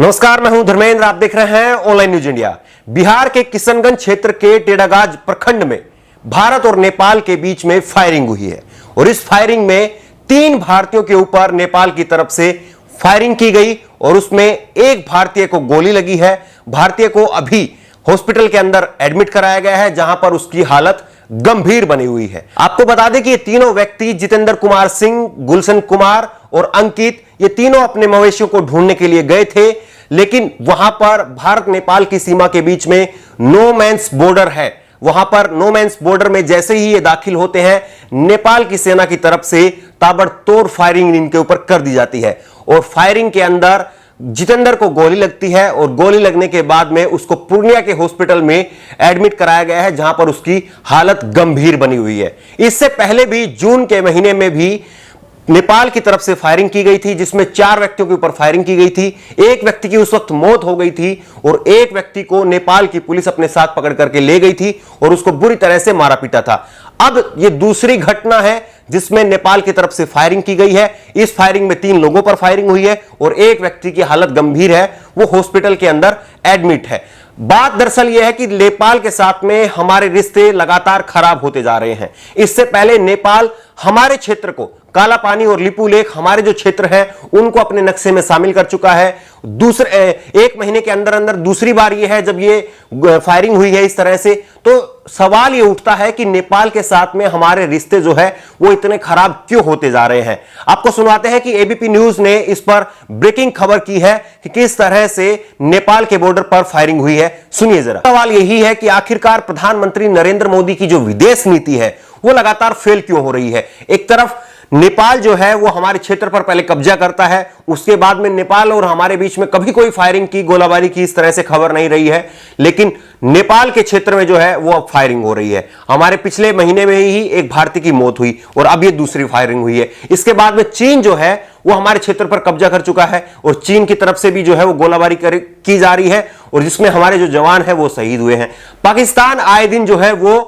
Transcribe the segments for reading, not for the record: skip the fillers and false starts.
नमस्कार, मैं हूं धर्मेंद्र। आप देख रहे हैं ऑनलाइन न्यूज इंडिया। बिहार के किशनगंज क्षेत्र के टेढ़ागाज प्रखंड में भारत और नेपाल के बीच में फायरिंग हुई है और इस फायरिंग में 3 भारतीयों के ऊपर नेपाल की तरफ से फायरिंग की गई और उसमें एक भारतीय को गोली लगी है। भारतीय को अभी हॉस्पिटल के अंदर एडमिट कराया गया है, जहां पर उसकी हालत गंभीर बनी हुई है। आपको बता दें कि ये तीनों व्यक्ति जितेंद्र कुमार सिंह, गुलशन कुमार और अंकित, ये तीनों अपने मवेशियों को ढूंढने के लिए गए थे, लेकिन वहां पर भारत नेपाल की सीमा के बीच में नो मैंस बॉर्डर है। वहां पर नो मैंस बॉर्डर में जैसे ही ये दाखिल होते हैं, नेपाल की सेना की तरफ से ताबड़तोड़ फायरिंग इनके ऊपर कर दी जाती है और फायरिंग के अंदर जितेंद्र को गोली लगती है और गोली लगने के बाद में उसको पूर्णिया के हॉस्पिटल में एडमिट कराया गया है, जहां पर उसकी हालत गंभीर बनी हुई है। इससे पहले भी जून के महीने में भी नेपाल की तरफ से फायरिंग की गई थी, जिसमें 4 व्यक्तियों के ऊपर फायरिंग की गई थी। एक व्यक्ति की उस वक्त मौत हो गई थी और एक व्यक्ति को नेपाल की पुलिस अपने साथ पकड़ करके ले गई थी और उसको बुरी तरह से मारा पीटा था। अब यह दूसरी घटना है जिसमें नेपाल की तरफ से फायरिंग की गई है। इस फायरिंग में 3 लोगों पर फायरिंग हुई है और एक व्यक्ति की हालत गंभीर है, वो हॉस्पिटल के अंदर एडमिट है। बात दरअसल यह है कि नेपाल के साथ में हमारे रिश्ते लगातार खराब होते जा रहे हैं। इससे पहले नेपाल हमारे क्षेत्र को, काला पानी और लिपू लेक हमारे जो क्षेत्र हैं, उनको अपने नक्शे में शामिल कर चुका है। दूसरे 1 महीने के अंदर अंदर दूसरी बार यह है जब ये फायरिंग हुई है इस तरह से। तो सवाल ये उठता है कि नेपाल के साथ में हमारे रिश्ते जो है वो इतने खराब क्यों होते जा रहे हैं। आपको सुनवाते हैं कि एबीपी न्यूज ने इस पर ब्रेकिंग खबर की है कि किस तरह से नेपाल के बॉर्डर पर फायरिंग हुई है। सुनिए जरा। सवाल यही है कि आखिरकार प्रधानमंत्री नरेंद्र मोदी की जो विदेश नीति है वो लगातार फेल क्यों हो रही है। एक तरफ नेपाल जो है वो हमारे क्षेत्र पर पहले कब्जा करता है, उसके बाद में नेपाल और हमारे बीच में कभी कोई फायरिंग की, गोलाबारी की इस तरह से खबर नहीं रही है, लेकिन नेपाल के क्षेत्र में जो है वो अब फायरिंग हो रही है। हमारे पिछले महीने में ही एक भारतीय की मौत हुई और अब ये दूसरी फायरिंग हुई है। इसके बाद में चीन जो है वो हमारे क्षेत्र पर कब्जा कर चुका है और चीन की तरफ से भी जो है वो गोलाबारी की जा रही है और जिसमें हमारे जो जवान है वो शहीद हुए हैं। पाकिस्तान आए दिन जो है वो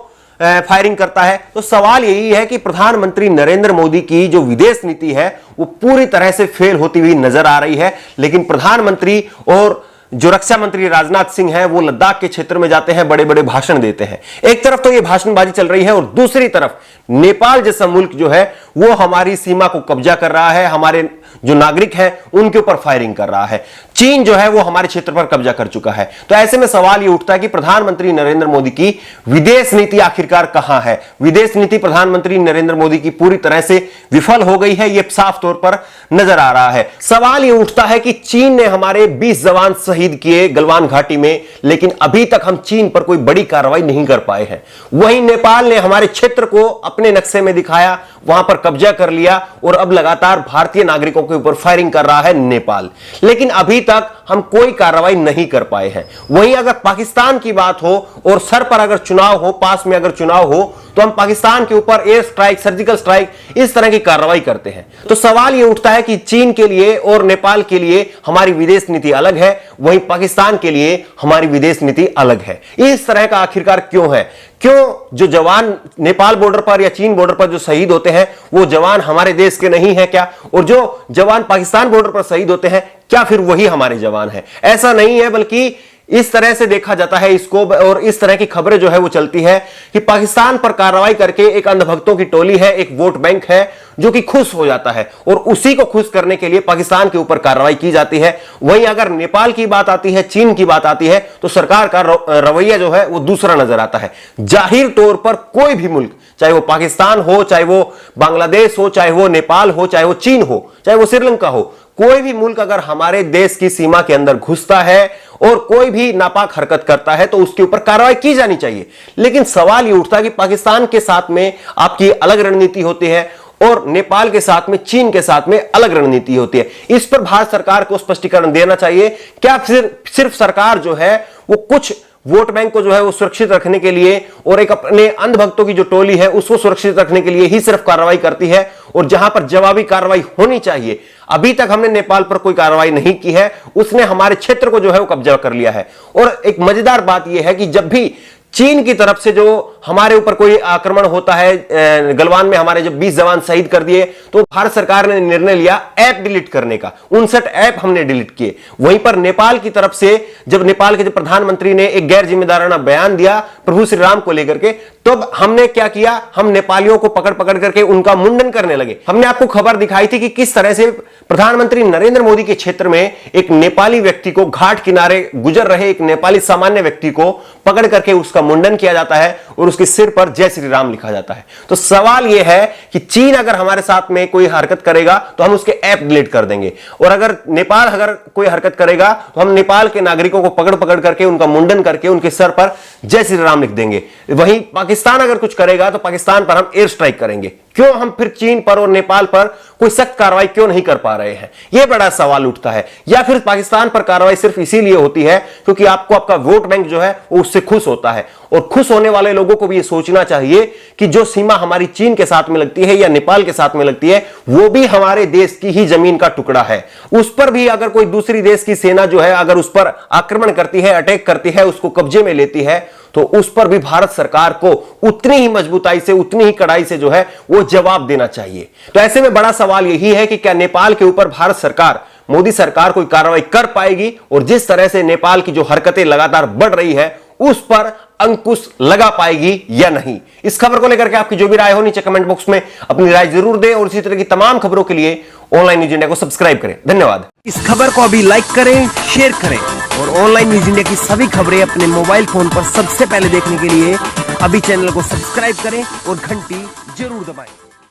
फायरिंग करता है। तो सवाल यही है कि प्रधानमंत्री नरेंद्र मोदी की जो विदेश नीति है वो पूरी तरह से फेल होती हुई नजर आ रही है। लेकिन प्रधानमंत्री और जो रक्षा मंत्री राजनाथ सिंह है वो लद्दाख के क्षेत्र में जाते हैं, बड़े बड़े भाषण देते हैं। एक तरफ तो ये भाषणबाजी चल रही है और दूसरी तरफ नेपाल जैसा मुल्क जो है वो हमारी सीमा को कब्जा कर रहा है, हमारे जो नागरिक हैं उनके ऊपर फायरिंग कर रहा है। चीन जो है वो हमारे क्षेत्र पर कब्जा कर चुका है। तो ऐसे में सवाल ये उठता है कि प्रधानमंत्री नरेंद्र मोदी की विदेश नीति आखिरकार कहां है। विदेश नीति प्रधानमंत्री नरेंद्र मोदी की पूरी तरह से विफल हो गई है, यह साफ तौर पर नजर आ रहा है। सवाल ये उठता है कि चीन ने हमारे 20 जवान शहीद किए गलवान घाटी में, लेकिन अभी तक हम चीन पर कोई बड़ी कार्रवाई नहीं कर पाए हैं। वहीं नेपाल ने हमारे क्षेत्र को अपने नक्शे में दिखाया, वहां पर कब्जा कर लिया और अब लगातार भारतीय नागरिकों के ऊपर फायरिंग कर रहा है नेपाल, लेकिन अभी तक हम कोई कार्रवाई नहीं कर पाए हैं। वहीं अगर पाकिस्तान की बात हो और सर पर अगर चुनाव हो, पास में अगर चुनाव हो, तो हम पाकिस्तान के ऊपर एयर स्ट्राइक, सर्जिकल स्ट्राइक इस तरह की कार्रवाई करते हैं। तो सवाल यह उठता है कि चीन के लिए और नेपाल के लिए हमारी विदेश नीति अलग है, वहीं पाकिस्तान के लिए हमारी विदेश नीति अलग है। इस तरह का आखिरकार क्यों है? क्यों जो जवान नेपाल बॉर्डर पर या चीन बॉर्डर पर जो शहीद होते हैं वो जवान हमारे देश के नहीं है क्या? और जो जवान पाकिस्तान बॉर्डर पर शहीद होते हैं क्या फिर वही हमारे जवान हैं? ऐसा नहीं है, बल्कि इस तरह से देखा जाता है इसको और इस तरह की खबरें जो है वो चलती है कि पाकिस्तान पर कार्रवाई करके एक अंधभक्तों की टोली है, एक वोट बैंक है जो कि खुश हो जाता है और उसी को खुश करने के लिए पाकिस्तान के ऊपर कार्रवाई की जाती है। वहीं अगर नेपाल की बात आती है, चीन की बात आती है, तो सरकार का रवैया जो है वो दूसरा नजर आता है। जाहिर तौर पर कोई भी मुल्क, चाहे वो पाकिस्तान हो, चाहे वो बांग्लादेश हो, चाहे वो नेपाल हो, चाहे वो चीन हो, चाहे वो श्रीलंका हो, कोई भी मुल्क अगर हमारे देश की सीमा के अंदर घुसता है और कोई भी नापाक हरकत करता है तो उसके ऊपर कार्रवाई की जानी चाहिए। लेकिन सवाल यह उठता है कि पाकिस्तान के साथ में आपकी अलग रणनीति होती है और नेपाल के साथ में, चीन के साथ में अलग रणनीति होती है। इस पर भारत सरकार को स्पष्टीकरण देना चाहिए। क्या सिर्फ सरकार जो है वो कुछ वोट बैंक को जो है वो सुरक्षित रखने के लिए और एक अपने अंधभक्तों की जो टोली है उसको सुरक्षित रखने के लिए ही सिर्फ कार्रवाई करती है, और जहां पर जवाबी कार्रवाई होनी चाहिए अभी तक हमने नेपाल पर कोई कार्रवाई नहीं की है। उसने हमारे क्षेत्र को जो है वो कब्जा कर लिया है। और एक मजेदार बात यह है कि जब भी चीन की तरफ से जो हमारे ऊपर कोई आक्रमण होता है, गलवान में हमारे जब 20 जवान शहीद कर दिए, तो भारत सरकार ने निर्णय लिया ऐप डिलीट करने का। 59 ऐप हमने डिलीट किए। वहीं पर नेपाल की तरफ से जब नेपाल के प्रधानमंत्री ने एक गैर जिम्मेदाराना बयान दिया प्रभु श्री राम को लेकर के, तब हमने क्या किया, हम नेपालियों को पकड़ पकड़ करके उनका मुंडन करने लगे। हमने आपको खबर दिखाई थी कि किस तरह से प्रधानमंत्री नरेंद्र मोदी के क्षेत्र में एक नेपाली व्यक्ति को, घाट किनारे गुजर रहे एक नेपाली सामान्य व्यक्ति को पकड़ करके उसका मुंडन किया जाता है और उसके सिर पर जय श्री राम लिखा जाता है। तो सवाल यह है कि चीन अगर हमारे साथ में कोई हरकत करेगा तो हम उसके ऐप डिलीट कर देंगे, और अगर नेपाल अगर कोई हरकत करेगा तो हम नेपाल के नागरिकों को पकड़ पकड़ करके उनका मुंडन करके उनके सर पर जय श्री राम लिख देंगे। वहीं पाकिस्तान अगर कुछ करेगा तो पाकिस्तान पर हम एयर स्ट्राइक करेंगे। क्यों हम फिर चीन पर और नेपाल पर कोई सख्त कार्रवाई क्यों नहीं कर पा रहे हैं, यह बड़ा सवाल उठता है। या फिर पाकिस्तान पर कार्रवाई सिर्फ इसीलिए होती है क्योंकि आपको आपका वोट बैंक जो है वो उससे खुश होता है, और खुश होने वाले लोगों को भी यह सोचना चाहिए कि जो सीमा हमारी चीन के साथ में लगती है या नेपाल के साथ में लगती है, वो भी हमारे देश की ही जमीन का टुकड़ा है। उस पर भी अगर कोई दूसरी देश की सेना जो है अगर उस पर आक्रमण करती है, अटैक करती है, उसको कब्जे में लेती है, तो उस पर भी भारत सरकार को उतनी ही मजबूताई से, उतनी ही कड़ाई से जो है वो जवाब देना चाहिए। तो ऐसे में बड़ा सवाल यही है कि क्या नेपाल के ऊपर भारत सरकार, मोदी सरकार कोई कार्रवाई कर पाएगी, और जिस तरह से नेपाल की जो हरकतें लगातार बढ़ रही है उस पर अंकुश लगा पाएगी या नहीं। इस खबर को लेकर के आपकी जो भी राय हो नीचे कमेंट बॉक्स में अपनी राय जरूर दें, और इसी तरह की तमाम खबरों के लिए ऑनलाइन न्यूज इंडिया को सब्सक्राइब करें। धन्यवाद। इस खबर को अभी लाइक करें, शेयर करें, और ऑनलाइन न्यूज इंडिया की सभी खबरें अपने मोबाइल फोन पर सबसे पहले देखने के लिए अभी चैनल को सब्सक्राइब करें और घंटी जरूर दबाएं।